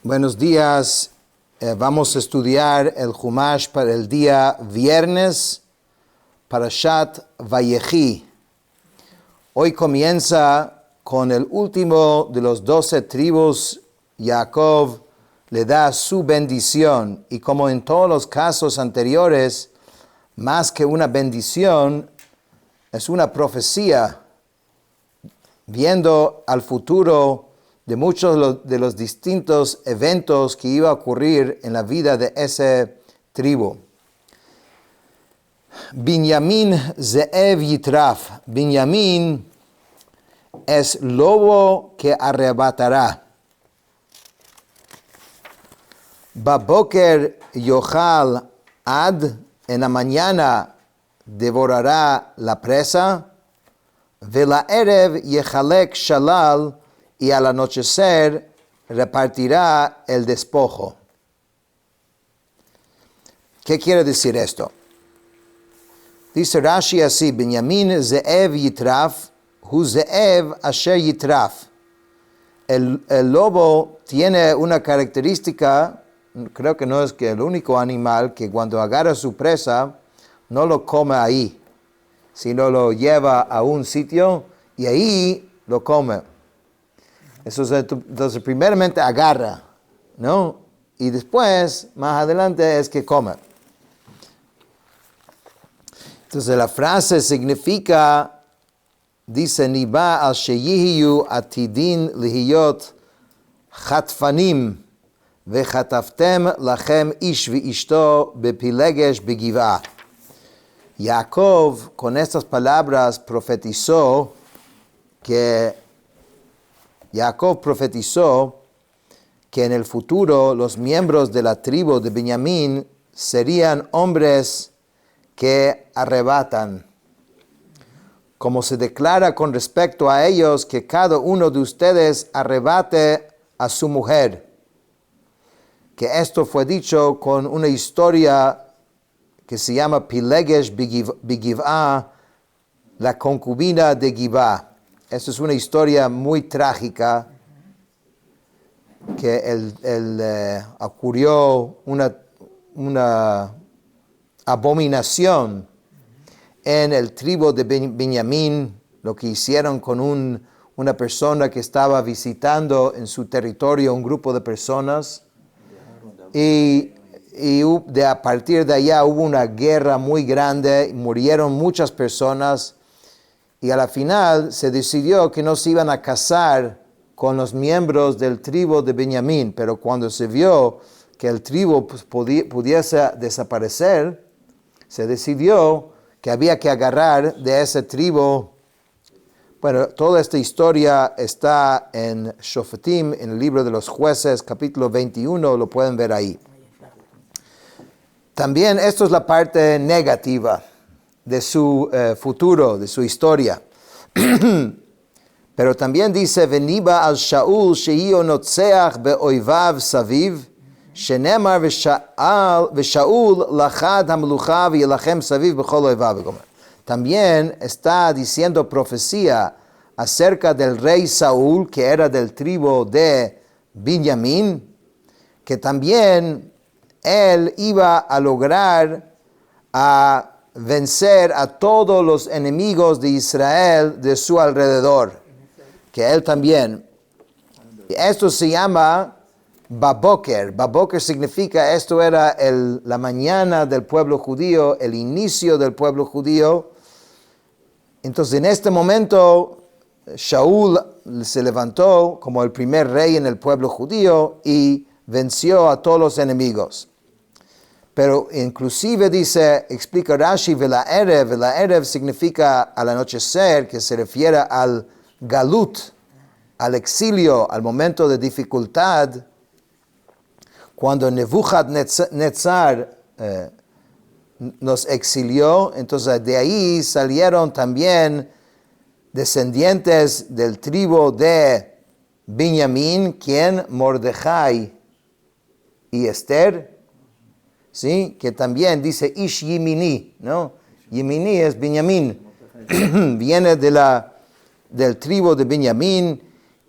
Buenos días. Vamos a estudiar el Humash para el día viernes, Parashat Vayechi. Hoy comienza con el último de los 12 tribus. Jacob le da su bendición y, como en todos los casos anteriores, más que una bendición, es una profecía viendo al futuro de muchos de los distintos eventos que iba a ocurrir en la vida de esa tribu. Binyamin Ze'ev Yitraf. Binyamin es lobo que arrebatará. Baboker Yochal Ad, en la mañana devorará la presa. Vela Erev Yechalek Shalal, y al anochecer repartirá el despojo. ¿Qué quiere decir esto? Dice Rashi así: Binyamin Ze'ev Yitraf, hu Ze'ev asher Yitraf. El lobo tiene una característica, creo que no es que el único animal que cuando agarra su presa no lo come ahí, sino lo lleva a un sitio y ahí lo come. Entonces, primeramente agarra, ¿no? Y después, más adelante, es que come. Entonces, la frase significa, dice, Niba al sheyihiyu atidin lihiyot chatfanim vechataftem lachem ish veishto bepilegesh begivah. Jacob, con estas palabras, profetizó que en el futuro los miembros de la tribu de Benjamín serían hombres que arrebatan. Como se declara con respecto a ellos, que cada uno de ustedes arrebate a su mujer. Que esto fue dicho con una historia que se llama Pilegesh Begivah, la concubina de Givah. Esta es una historia muy trágica que ocurrió una abominación en el tribu de Benjamín, lo que hicieron con una persona que estaba visitando en su territorio un grupo de personas. Y a partir de allá hubo una guerra muy grande, murieron muchas personas. Y a la final se decidió que no se iban a casar con los miembros del tribu de Benjamín, pero cuando se vio que el tribu pudiese desaparecer, se decidió que había que agarrar de ese tribu. Bueno, toda esta historia está en Shofatim, en el libro de los jueces, capítulo 21, lo pueden ver ahí. También esto es la parte negativa de su futuro, de su historia. Pero también dice, Veniba al Shaul shehi notzeach beoivav saviv, shenemar v'Shaul lachad hamlucha v'yelachem saviv b'chol oivav. También está diciendo profecía acerca del rey Saúl, que era del tribu de Benjamín, que también él iba a lograr a vencer a todos los enemigos de Israel de su alrededor, que él también. Esto se llama Baboker. Baboker significa, esto era la mañana del pueblo judío, el inicio del pueblo judío. Entonces, en este momento, Shaul se levantó como el primer rey en el pueblo judío y venció a todos los enemigos. Pero inclusive dice, explica Rashi, Vela Erev significa al anochecer, que se refiere al galut, al exilio, al momento de dificultad, cuando Nebuchadnezzar nos exilió. Entonces de ahí salieron también descendientes del tribu de Benjamín, quien Mordejai y Esther. ¿Sí? Que también dice Ish Yemini, ¿no? Yemini es Benjamín, viene del tribu de Benjamín,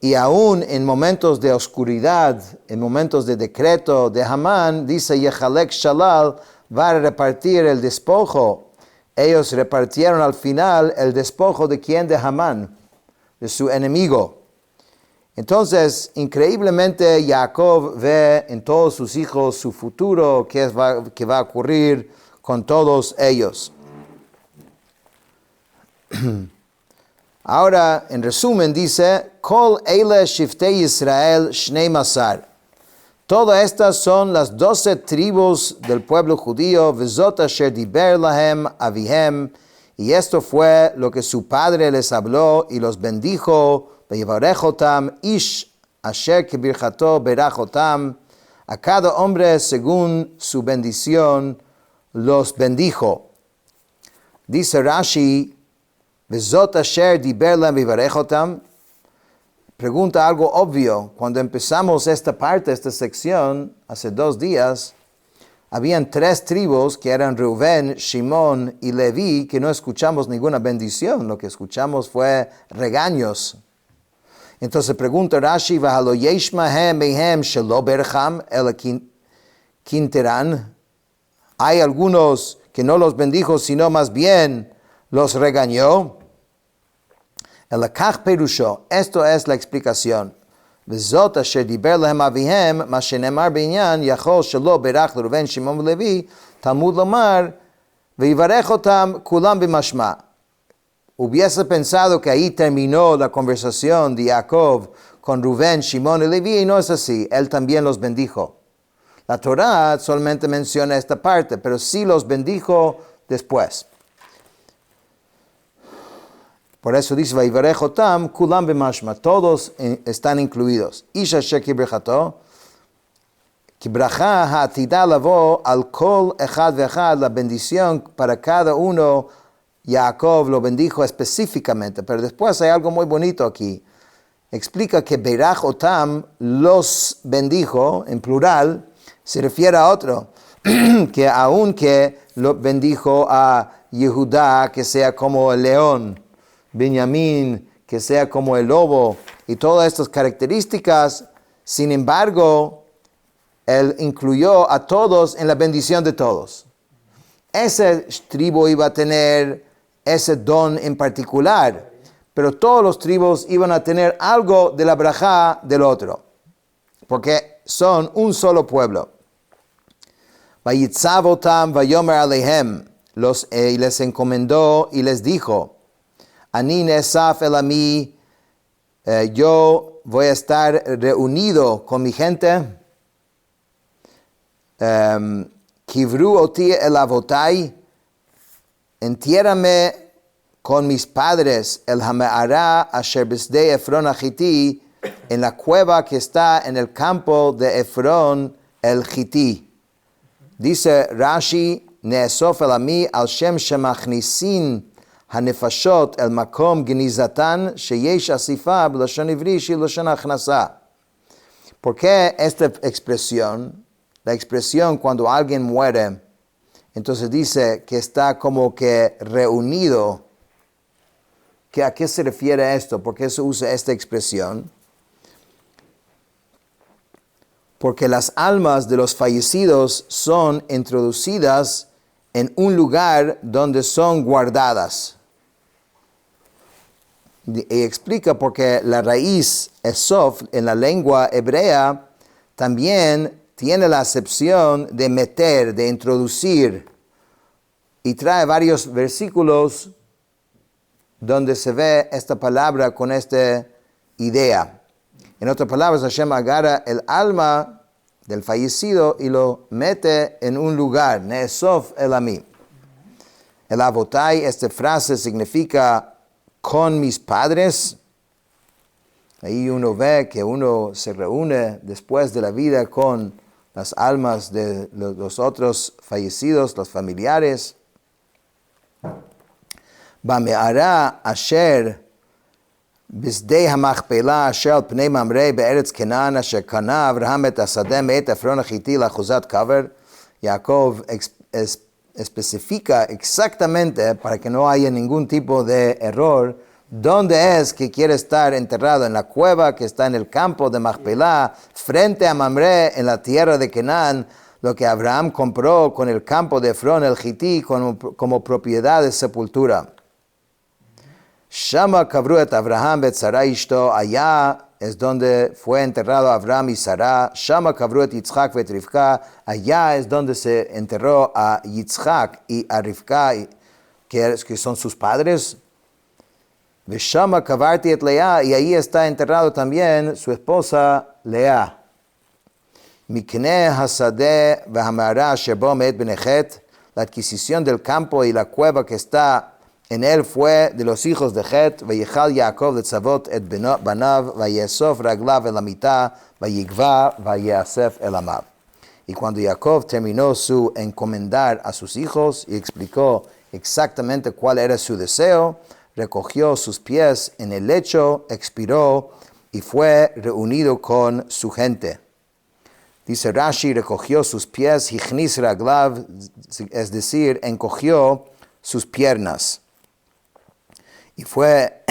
Y aún en momentos de oscuridad, en momentos de decreto de Hamán, dice Yehalek Shalal, va a repartir el despojo. Ellos repartieron al final el despojo de quién? De Hamán, de su enemigo. Entonces, increíblemente, Jacob ve en todos sus hijos su futuro, que va a ocurrir con todos ellos. Ahora, en resumen, dice, Kol eile shiftei Israel shnei masar. Todas estas son las 12 tribus del pueblo judío, vezot asher diber lahem avihem, y esto fue lo que su padre les habló y los bendijo, veyivarech otam ish asher kebirchato berach otam, a cada hombre según su bendición los bendijo. Dice Rashi, vezot asher diber lahem veyivarech otam, pregunta algo obvio. Cuando empezamos esta parte, esta sección, hace 2 días, habían 3 tribus que eran Reuben, Shimón y Leví, que no escuchamos ninguna bendición. Lo que escuchamos fue regaños. Entonces pregunta Rashi, V'halo yesh mahem mehem shelo bercham el quinteran. Hay algunos que no los bendijo, sino más bien los regañó. El lakach perusho, esto es la explicación. Vezot asher diber lehem avihem, ma shenemar b'inyan, yachol shelo berach l'Reuven, Shimon v'Levi, Talmud lomar, v'yivarech otam kulam b'mashma. Hubiese pensado que ahí terminó la conversación de Jacob con Reuven, Shimon y Levi, y no es así. Él también los bendijo. La Torah solamente menciona esta parte, pero sí los bendijo después. Por eso dice, Vaivarech otam, kulam b'mashma, todos están incluidos. Isha sheki brachato, ki bracha ha'atida lavo al kol echad ve'echad, la bendición para cada uno, Jacob lo bendijo específicamente. Pero después hay algo muy bonito aquí. Explica que berach otam los bendijo, en plural, se refiere a otro, que aunque lo bendijo a Yehudá, que sea como el león, Benjamín, que sea como el lobo, y todas estas características, sin embargo, él incluyó a todos en la bendición de todos. Ese tribu iba a tener ese don en particular, pero todos los tribus iban a tener algo de la brajá del otro, porque son un solo pueblo. Vayitzav otam vayomer alehem, y les encomendó y les dijo, Ani nesaf el ami, yo voy a estar reunido con mi gente. Kivru oti el avotai, entiérrame con mis padres, el hameara asher besde Efron Hiti, en la cueva que está en el campo de Efron el Hiti. Dice Rashi, neesof el ami al shem shemachnisin הנפשות אל מקום גניזתן שיש אסיפה בלשון עברי שהיא לשון הכנסה. ¿Por qué esta expresión? La expresión cuando alguien muere, entonces dice que está como que reunido. ¿A qué se refiere esto? ¿Por qué se usa esta expresión? Porque las almas de los fallecidos son introducidas en un lugar donde son guardadas. Y explica porque la raíz esof en la lengua hebrea también tiene la acepción de meter, de introducir. Y trae varios versículos donde se ve esta palabra con esta idea. En otras palabras, Hashem agarra el alma del fallecido y lo mete en un lugar. Neesof el ami. El avotai, esta frase significa con mis padres. Ahí uno ve que uno se reúne después de la vida con las almas de los otros fallecidos, los familiares. Bame'ara asher bisdei hamachpelah asher al pnei mamrei be'eretz Kenan asher kana Avraham et asadem et Efron Hiti lachuzat kaver. Jacob especifica exactamente, para que no haya ningún tipo de error, ¿Dónde es que quiere estar enterrado? En la cueva que está en el campo de Macpelá, frente a Mamre, en la tierra de Canaán, lo que Abraham compró con el campo de Efrón el Gití como propiedad de sepultura. Shama Kavru et Abraham bet Sarah ishto, allá es donde fue enterrado Abraham y Sarah. Shama Kavru et Yitzhak vet Rivka, allá es donde se enterró a Yitzhak y a Rivka, que son sus padres. Veshama Kavarti et Lea, y ahí está enterrado también su esposa Lea. Mikne Hasadeh Vahamara Shebo Met Benechet, la adquisición del campo y la cueva que está en él fue de los hijos de Het. Vayechal Yaakov de Tzavot et Banav, Vayesof Raglav el Amitah, Vayigva Vayasef el Amav. Y cuando Jacob terminó su encomendar a sus hijos y explicó exactamente cuál era su deseo, recogió sus pies en el lecho, expiró y fue reunido con su gente. Dice Rashi, recogió sus pies, hichnis raglav, es decir, encogió sus piernas. Y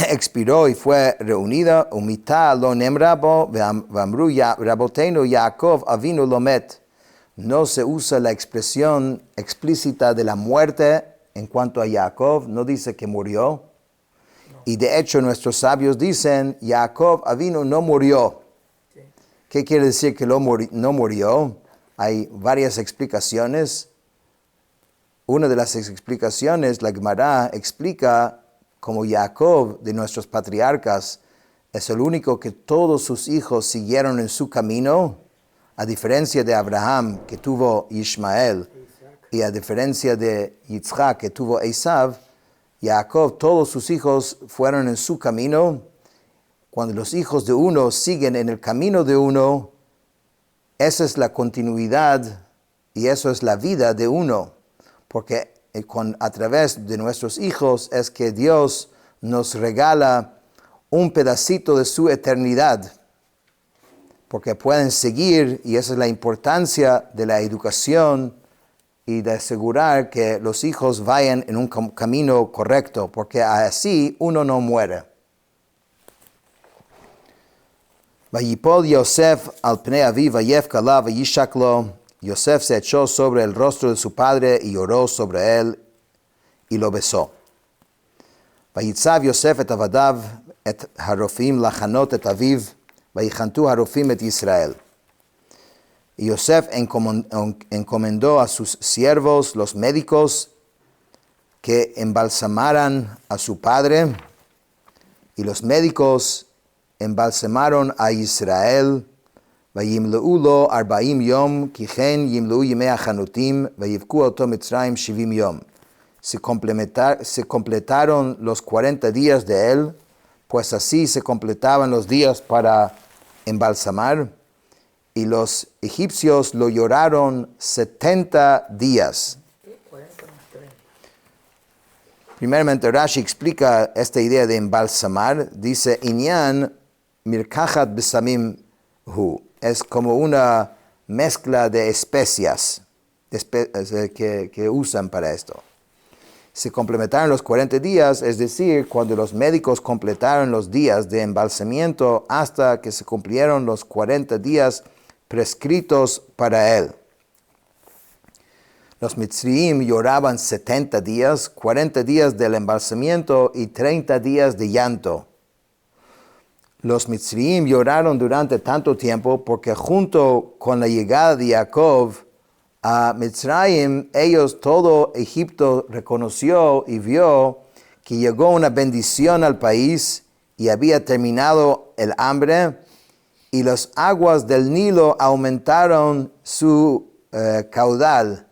expiró y fue reunida, umita lo nemrabo, vamru raboteinu Yaakov avinu lomet. No se usa la expresión explícita de la muerte en cuanto a Jacob, no dice que murió. Y de hecho nuestros sabios dicen, Jacob Avinu no murió. Sí. ¿Qué quiere decir que no murió? Hay varias explicaciones. Una de las explicaciones, la Gemara explica como Jacob de nuestros patriarcas es el único que todos sus hijos siguieron en su camino, a diferencia de Abraham que tuvo Ismael y a diferencia de Yitzhak que tuvo Esav. Jacob, todos sus hijos fueron en su camino. Cuando los hijos de uno siguen en el camino de uno, esa es la continuidad y eso es la vida de uno. Porque a través de nuestros hijos es que Dios nos regala un pedacito de su eternidad. Porque pueden seguir, y esa es la importancia de la educación y de asegurar que los hijos vayan en un camino correcto, porque así uno no muere. Vayipol Yosef al pnei aviv vayef kala vayishaklo. Yosef se echó sobre el rostro de su padre y lloró sobre él y lo besó. Vayitzav Yosef et avadav et harofim lachanot et aviv vayichantu harofim et Israel. Y Yosef encomendó a sus siervos, los médicos, que embalsamaran a su padre, y los médicos embalsamaron a Israel. Vayimleu lo 40 yom, ki chen yimleu yemei hachanutim, vayivku oto Mitzrayim 70 yom. Se completaron los 40 días de él, pues así se completaban los días para embalsamar. Y los egipcios lo lloraron 70 días. Primeramente, Rashi explica esta idea de embalsamar. Dice, Inyan mirkachat besamim hu. Es como una mezcla de especias que usan para esto. Se completaron los 40 días, es decir, cuando los médicos completaron los días de embalsamiento hasta que se cumplieron los 40 días prescritos para él. Los mitzriim lloraban 70 días, 40 días del embalsamiento y 30 días de llanto. Los mitzriim lloraron durante tanto tiempo porque junto con la llegada de Jacob a Mitzrayim, todo Egipto reconoció y vio que llegó una bendición al país y había terminado el hambre. Y las aguas del Nilo aumentaron su caudal.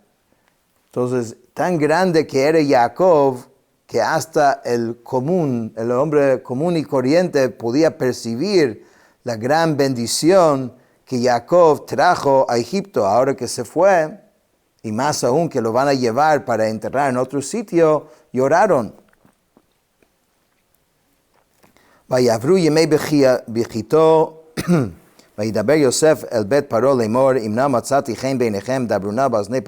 Entonces, tan grande que era Jacob, que hasta el hombre común y corriente, podía percibir la gran bendición que Jacob trajo a Egipto. Ahora que se fue, y más aún que lo van a llevar para enterrar en otro sitio, lloraron. Vayavru yemei bechito. וידבר יוסף אל בית פרעה לאמור, אם נא מצאתי חן בעיניכם, דברו נא באוזני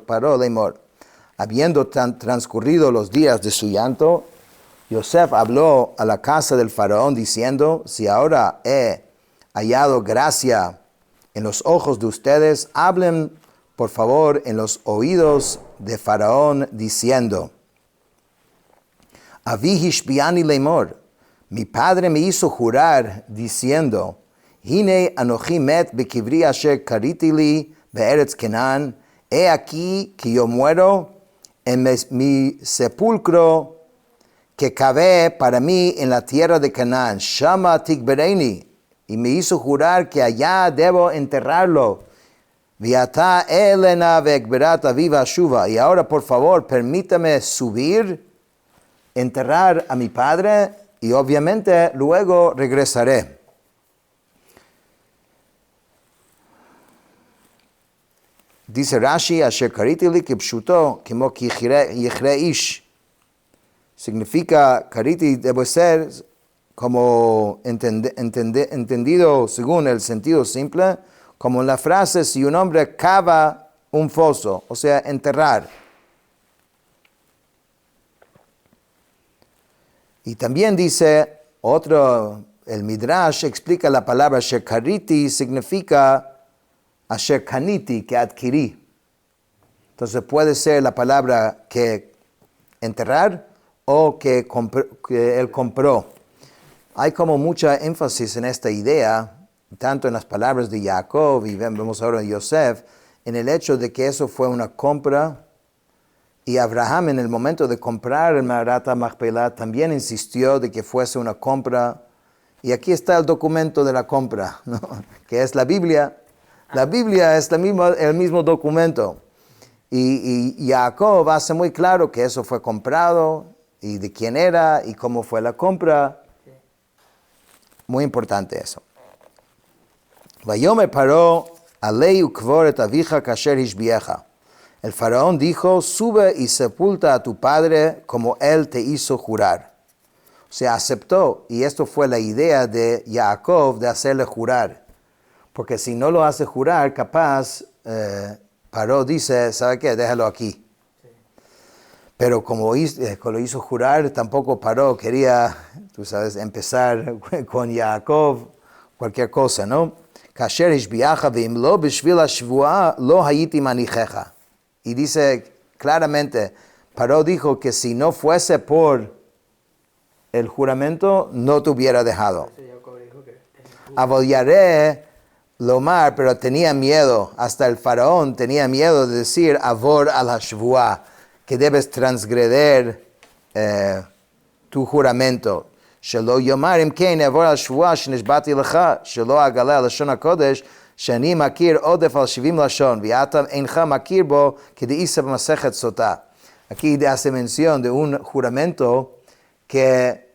פרעה לאמור. Habiendo transcurrido los días de su llanto, Yosef habló a la casa del faraón diciendo, si ahora he hallado gracia en los ojos de ustedes, hablen por favor en los oídos de faraón diciendo, Avi hishbiani lemor, mi padre me hizo jurar diciendo, Hine anochi met bekivri asher kariti li be'eretz Kenan, he aquí que yo muero en mi sepulcro que cavé para mí en la tierra de Canaán, Shama tikbereni, y me hizo jurar que allá debo enterrarlo. Viata elena vekberata viva shuva, y ahora por favor permítame subir, enterrar a mi padre, y obviamente luego regresaré. Dice Rashi, asher kariti li kipshuto, kimo ki yichre ish. Significa, kariti debe ser como entendido según el sentido simple, como en la frase, si un hombre cava un foso, o sea, enterrar. Y también dice, el Midrash explica la palabra shekariti, significa asher kaniti, que adquirí. Entonces puede ser la palabra que enterrar o que él compró. Hay como mucha énfasis en esta idea, tanto en las palabras de Jacob y vemos ahora en Yosef, en el hecho de que eso fue una compra. Y Abraham en el momento de comprar el Me'arat HaMachpelah también insistió de que fuese una compra. Y aquí está el documento de la compra, ¿no? Que es la Biblia. La Biblia es el mismo documento. Y Jacob hace muy claro que eso fue comprado y de quién era y cómo fue la compra. Muy importante eso. Vayomer paró alei ukvor et avija kasher hishbieja. El faraón dijo, sube y sepulta a tu padre como él te hizo jurar. O sea, aceptó. Y esto fue la idea de Jacob de hacerle jurar. Porque si no lo hace jurar, capaz, Paró dice, ¿sabe qué? Déjalo aquí. Sí. Pero como lo hizo jurar, tampoco Paró quería, tú sabes, empezar con Jacob, cualquier cosa, ¿no? Kasher ishbiacha veimlo bishvil hashvua lo hayiti manichecha. Y dice claramente, Paró dijo que si no fuese por el juramento, no te hubiera dejado. Avoyaré Lomar, pero tenía miedo, hasta el faraón tenía miedo de decir Avor al hashvua, que debes transgreder tu juramento. Shelo yomar imkein avor al hashvua shenishbati lecha, shelo agala lashon hakodesh, shani makir odef al shivim lashon, viatam eincha makir bo, que dice b'masechet sotah. Aquí hace mención de un juramento que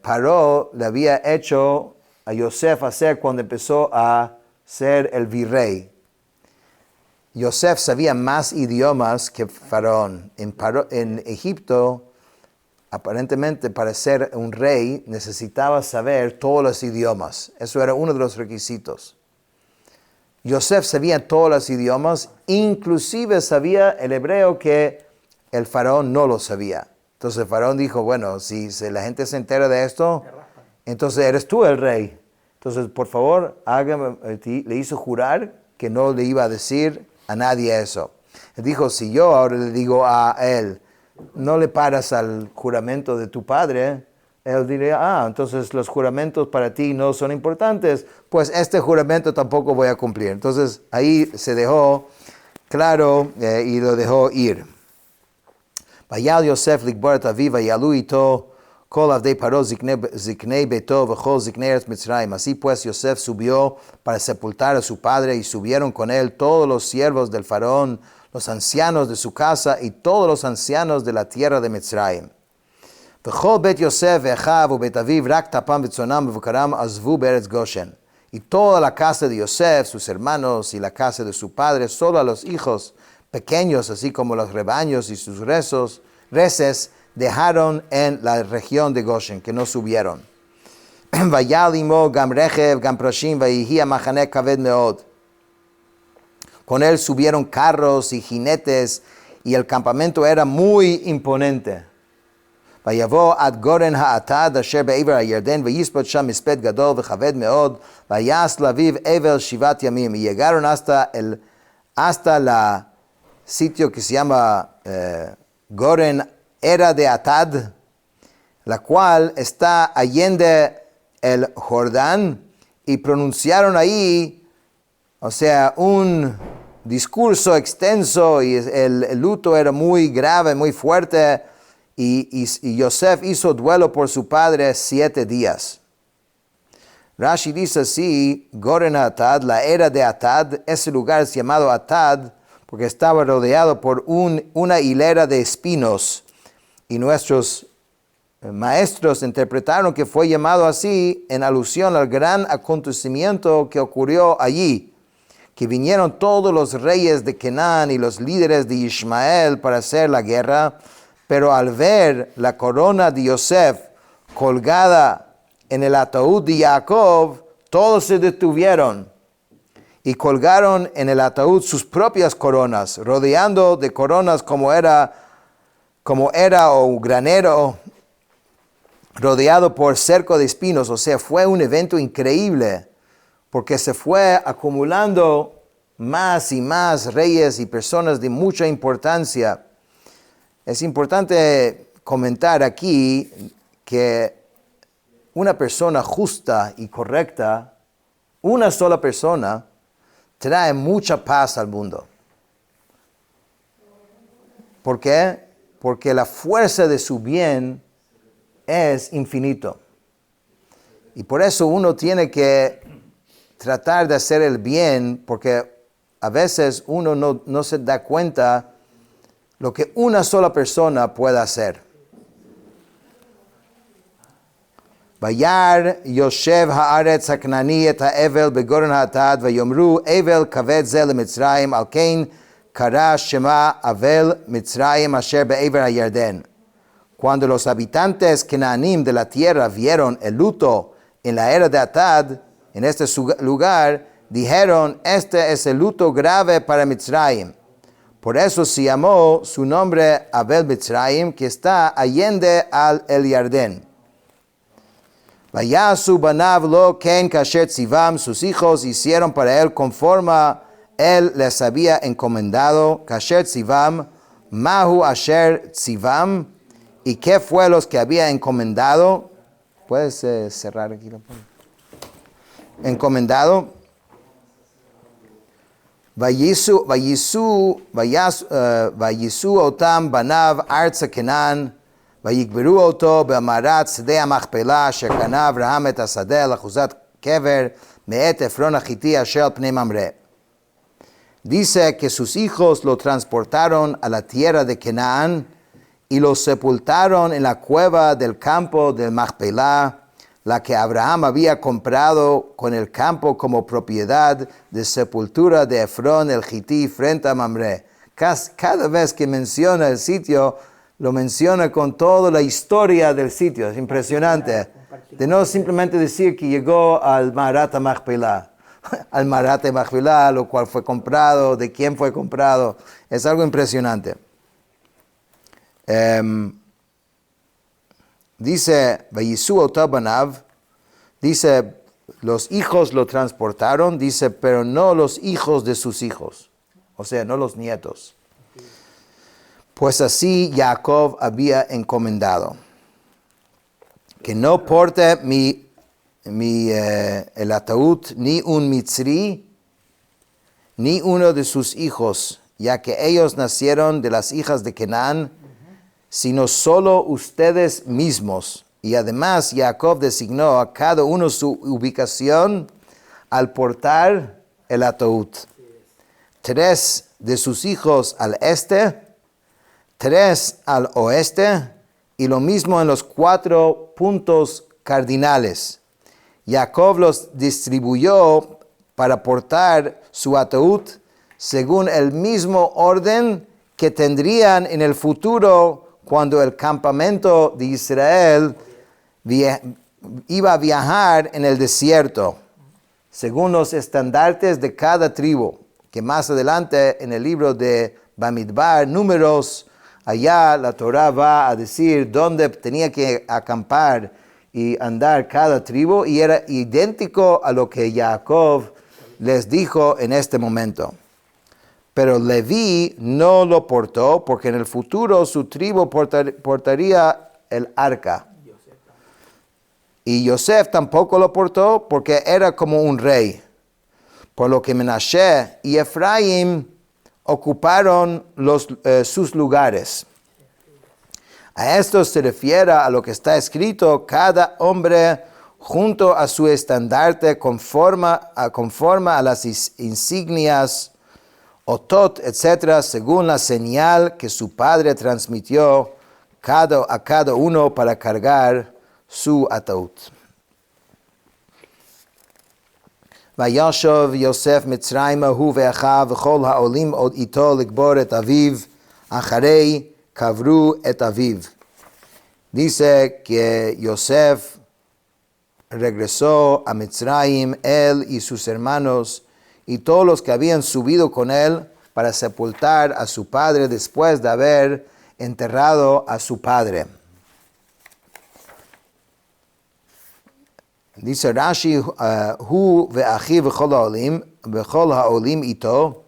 Paró le había hecho a Yosef hacer cuando empezó a ser el virrey. Yosef sabía más idiomas que Faraón. En Egipto, aparentemente para ser un rey, necesitaba saber todos los idiomas. Eso era uno de los requisitos. Yosef sabía todos los idiomas, inclusive sabía el hebreo que el Faraón no lo sabía. Entonces el Faraón dijo, bueno, si la gente se entera de esto, entonces eres tú el rey. Entonces, por favor, le hizo jurar que no le iba a decir a nadie eso. Él dijo, si yo ahora le digo a él, no le paras al juramento de tu padre, él diría, entonces los juramentos para ti no son importantes, pues este juramento tampoco voy a cumplir. Entonces, ahí se dejó claro y lo dejó ir. Vayal Yosef likbar et aviv vayalu ito kol avdei Paró ziknei beto v'chol ziknei eretz Mitzrayim. Así pues Yosef subió para sepultar a su padre y subieron con él todos los siervos del faraón, los ancianos de su casa y todos los ancianos de la tierra de Mitzrayim. V'chol bet Yosef ve'achav u'bet aviv rak tapam v'tzonam v'vukaram azvu be'eretz Goshen. Y toda la casa de Yosef, sus hermanos y la casa de su padre, solo a los hijos pequeños, así como los rebaños y sus reses, dejaron en la región de Goshen, que no subieron. Vayalimo gam rechev gam proshim vayihia machane kaved meod. Con él subieron carros y jinetes, y el campamento era muy imponente. ויבוא עד גורן האטד אשר בעבר הירדן ויספוד שם מספד גדול וכבד מאוד ויעש לאביו אבל 7 ימים. Y llegaron hasta la sitio que se llama Goren Era de Atad, la cual está allende el Jordán, y pronunciaron ahí, o sea, un discurso extenso, y el luto era muy grave, muy fuerte, y Yosef hizo duelo por su padre 7 días. Rashi dice así, Goren Atad, la era de Atad, ese lugar es llamado Atad, porque estaba rodeado por una hilera de espinos, y nuestros maestros interpretaron que fue llamado así en alusión al gran acontecimiento que ocurrió allí, que vinieron todos los reyes de Canaán y los líderes de Ismael para hacer la guerra, pero al ver la corona de Yosef colgada en el ataúd de Jacob, todos se detuvieron y colgaron en el ataúd sus propias coronas, rodeando de coronas como era un granero rodeado por cerco de espinos. O sea, fue un evento increíble, porque se fue acumulando más y más reyes y personas de mucha importancia. Es importante comentar aquí que una persona justa y correcta, una sola persona, trae mucha paz al mundo. ¿Por qué? Porque la fuerza de su bien es infinito. Y por eso uno tiene que tratar de hacer el bien, porque a veces uno no se da cuenta lo que una sola persona puede hacer. וירא יושב הארץ הכנעני את האבל בגורן האטד ויאמרו אבל כבד זה למצרים על כן קרא שמה אבל מצרים אשר בעבר הירדן. Cuando los habitantes cananín de la tierra vieron el luto en la era de Atad, en este lugar, dijeron, este es el luto grave para Mitzrayim. Por eso se llamó su nombre Abel Mitzrayim, que está allende al el Yardén. Vayasu banav lo ken kasher tzivam, sus hijos hicieron para él conforme él les había encomendado. Kasher tzivam, mahu asher tzivam, ¿y qué fue los que había encomendado? ¿Puedes cerrar aquí la puerta? Encomendado. Vayisu otam banav arza Kenan, ויקברו אותו במערת שדה המכפלה אשר קנה אברהם את השדה לאחוזת קבר מאת עפרון החיתי אשר על פני ממרא. Dice que sus hijos lo transportaron a la tierra de Canaán y lo sepultaron en la cueva del campo del Macpelá, la que Abraham había comprado con el campo como propiedad de sepultura de Efrón el Hití frente a Mamre. Cada vez que menciona el sitio, lo menciona con toda la historia del sitio. Es impresionante. De no simplemente decir que llegó al Marat Machpelah, al Marat Machpelah, lo cual fue comprado, de quién fue comprado. Es algo impresionante. Dice, Vayisu otabanav, dice, los hijos lo transportaron, dice, pero no los hijos de sus hijos. O sea, no los nietos. Pues así Jacob había encomendado que no porte el ataúd ni un mitzri, ni uno de sus hijos, ya que ellos nacieron de las hijas de Canaán, sino solo ustedes mismos. Y además Jacob designó a cada uno su ubicación al portar el ataúd. 3 de sus hijos al este, 3 al oeste, y lo mismo en los 4 puntos cardinales. Jacob los distribuyó para portar su ataúd según el mismo orden que tendrían en el futuro cuando el campamento de Israel iba a viajar en el desierto, según los estandartes de cada tribu, que más adelante en el libro de Bamidbar, Números, Allá la Torah va a decir dónde tenía que acampar y andar cada tribu, y era idéntico a lo que Jacob les dijo en este momento. Pero Leví no lo portó, porque en el futuro su tribu portaría el arca. Y Yosef tampoco lo portó, porque era como un rey. Por lo que Menashe y Efraín ocuparon sus lugares. A esto se refiere a lo que está escrito: cada hombre junto a su estandarte conforme a las insignias, otot, etc., según la señal que su padre transmitió a cada uno para cargar su ataúd. Vayashov Yosef Mitzrayma hu ve'achav v'chol ha'olim od ito likbor et aviv acharei kavru et aviv. Dice que Yosef regresó a Mitzrayim, él y sus hermanos, y todos los que habían subido con él para sepultar a su padre después de haber enterrado a su padre. Dice Rashi, hu ve'achiv v'chol ha'olim ito.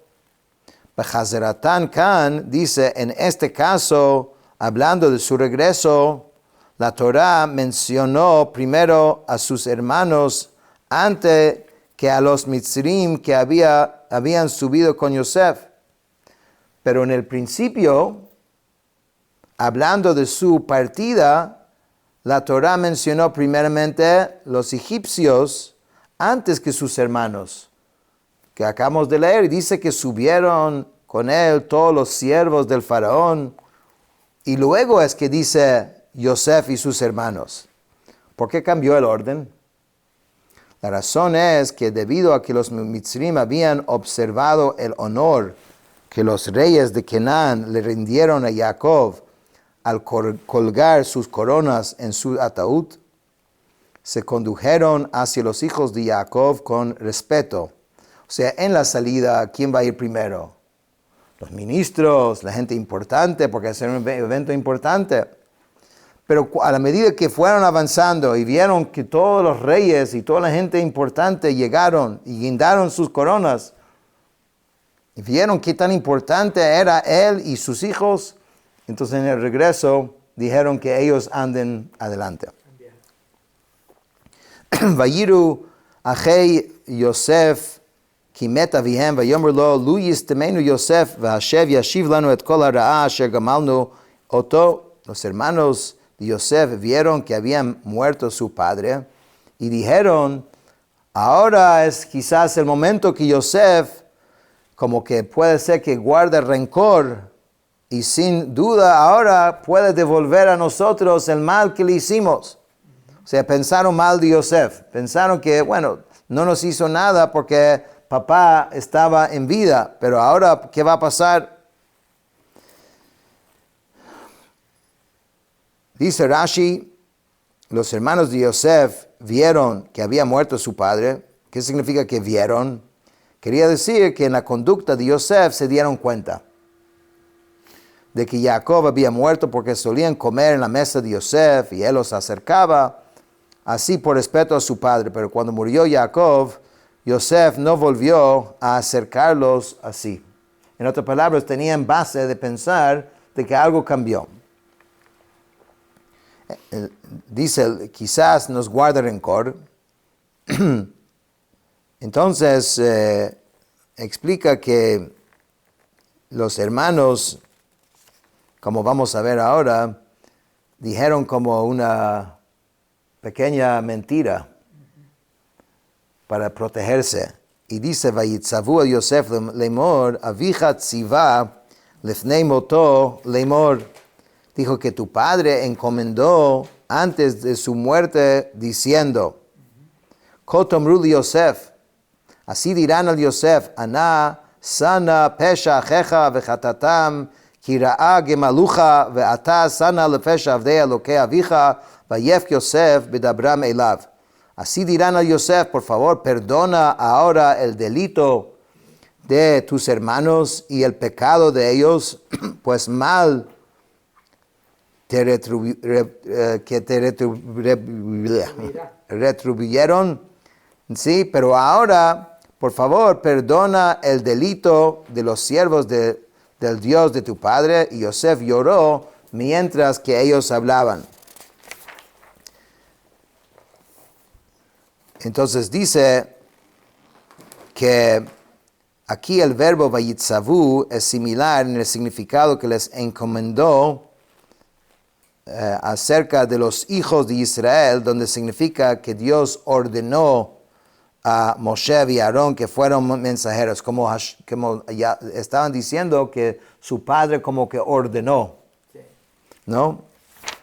B'chazeratan kan, dice, en este caso, hablando de su regreso, la Torah mencionó primero a sus hermanos antes que a los mitzrim que habían subido con Yosef. Pero en el principio, hablando de su partida, la Torah mencionó primeramente los egipcios antes que sus hermanos, que acabamos de leer. Dice que subieron con él todos los siervos del faraón, y luego es que dice Yosef y sus hermanos. ¿Por qué cambió el orden? La razón es que debido a que los mitzrim habían observado el honor que los reyes de Canaán le rindieron a Jacob al colgar sus coronas en su ataúd, se condujeron hacia los hijos de Jacob con respeto. O sea, en la salida, ¿quién va a ir primero? Los ministros, la gente importante, porque es un evento importante. Pero a la medida que fueron avanzando y vieron que todos los reyes y toda la gente importante llegaron y guindaron sus coronas, y vieron qué tan importante era él y sus hijos, entonces en el regreso dijeron que ellos anden adelante. Vayiru achei Yosef kimet avihem vayomer lo lu yistemenu Yosef v'Hashem yashiv lanu et kol hara'a asher gamalnu oto. Los hermanos de Yosef vieron que habían muerto su padre y dijeron: ahora es quizás el momento que Yosef, como que puede ser que guarde rencor, y sin duda ahora puede devolver a nosotros el mal que le hicimos. O sea, pensaron mal de Yosef. Pensaron que, bueno, no nos hizo nada porque papá estaba en vida. Pero ahora, ¿qué va a pasar? Dice Rashi, los hermanos de Yosef vieron que había muerto su padre. ¿Qué significa que vieron? Quería decir que en la conducta de Yosef se dieron cuenta de que Jacob había muerto, porque solían comer en la mesa de Yosef y él los acercaba así por respeto a su padre. Pero cuando murió Jacob, Yosef no volvió a acercarlos así. En otras palabras, tenían base de pensar de que algo cambió. Dice, quizás nos guarde rencor. Entonces, explica que los hermanos, como vamos a ver ahora, dijeron como una pequeña mentira para protegerse. Y dice, Vayitzavu el Yosef lemor, avija tziva lefnei moto lemor. Dijo que tu padre encomendó antes de su muerte diciendo, Kotomru li Yosef, así dirán al Yosef, Ana sana pesha achecha vechatatam, כי ראה גמלוך ואתה שנה לפשע עבדי אלוקי אביך ויפק יוסף בדברם אליו. Así dirán a Yosef, por favor, perdona ahora el delito de tus hermanos y el pecado de ellos, pues mal que te retribuyeron, sí, pero ahora, por favor, perdona el delito de los siervos del Dios de tu padre. Y Yosef lloró mientras que ellos hablaban. Entonces dice que aquí el verbo vayitzavu es similar en el significado que les encomendó acerca de los hijos de Israel, donde significa que Dios ordenó a Moshe y Aarón que fueron mensajeros, como ya estaban diciendo que su padre como que ordenó, ¿no?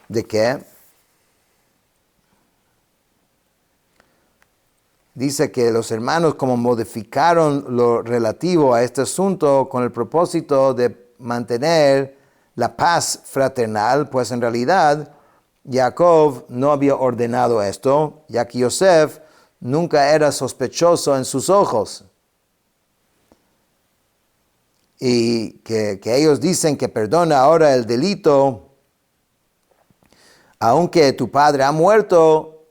¿De qué? Dice que los hermanos como modificaron lo relativo a este asunto con el propósito de mantener la paz fraternal, pues en realidad Jacob no había ordenado esto, ya que Yosef nunca era sospechoso en sus ojos. Y que ellos dicen que perdona ahora el delito, aunque tu padre ha muerto,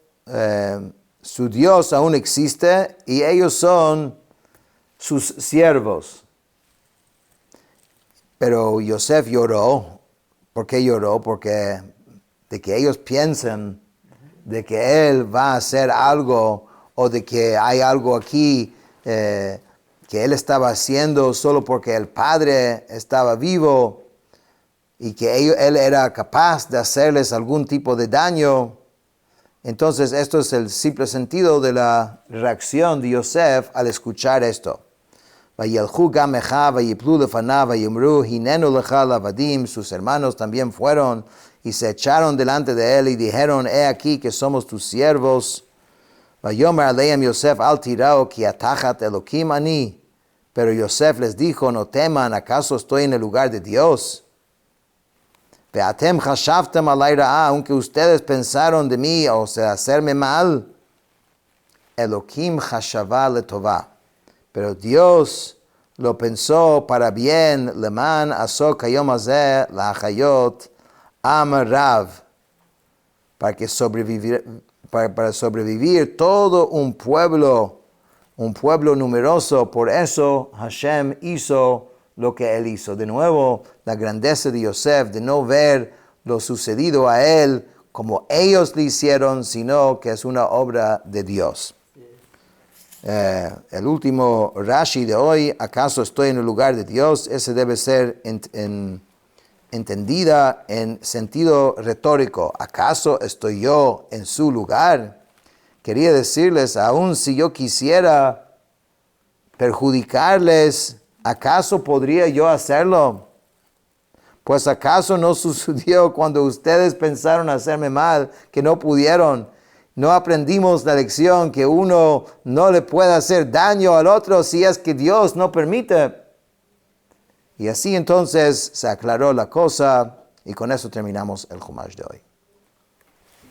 su Dios aún existe y ellos son sus siervos. Pero Yosef lloró. ¿Por qué lloró? Porque de que ellos piensen de que él va a hacer algo o de que hay algo aquí que él estaba haciendo solo porque el padre estaba vivo y que él era capaz de hacerles algún tipo de daño. Entonces esto es el simple sentido de la reacción de Yosef al escuchar esto. Sus hermanos también fueron y se echaron delante de él y dijeron, he aquí que somos tus siervos. Pero Yosef les dijo, no teman, ¿acaso estoy en el lugar de Dios? Aunque ustedes pensaron de mí, o sea, hacerme mal, Elohim chashava letová. Pero Dios lo pensó para bien, leman asok hayom hazeh lahachayot am rav, para sobrevivir todo un pueblo numeroso. Por eso Hashem hizo lo que él hizo. De nuevo, la grandeza de Yosef, de no ver lo sucedido a él como ellos le hicieron, sino que es una obra de Dios. El último Rashi de hoy, ¿acaso estoy en el lugar de Dios? Ese debe ser entendida en sentido retórico. ¿Acaso estoy yo en su lugar? Quería decirles, aun si yo quisiera perjudicarles, ¿acaso podría yo hacerlo? Pues ¿acaso no sucedió cuando ustedes pensaron hacerme mal, que no pudieron? ¿No aprendimos la lección que uno no le puede hacer daño al otro si es que Dios no permite? Y así entonces se aclaró la cosa y con eso terminamos el Jumash de hoy.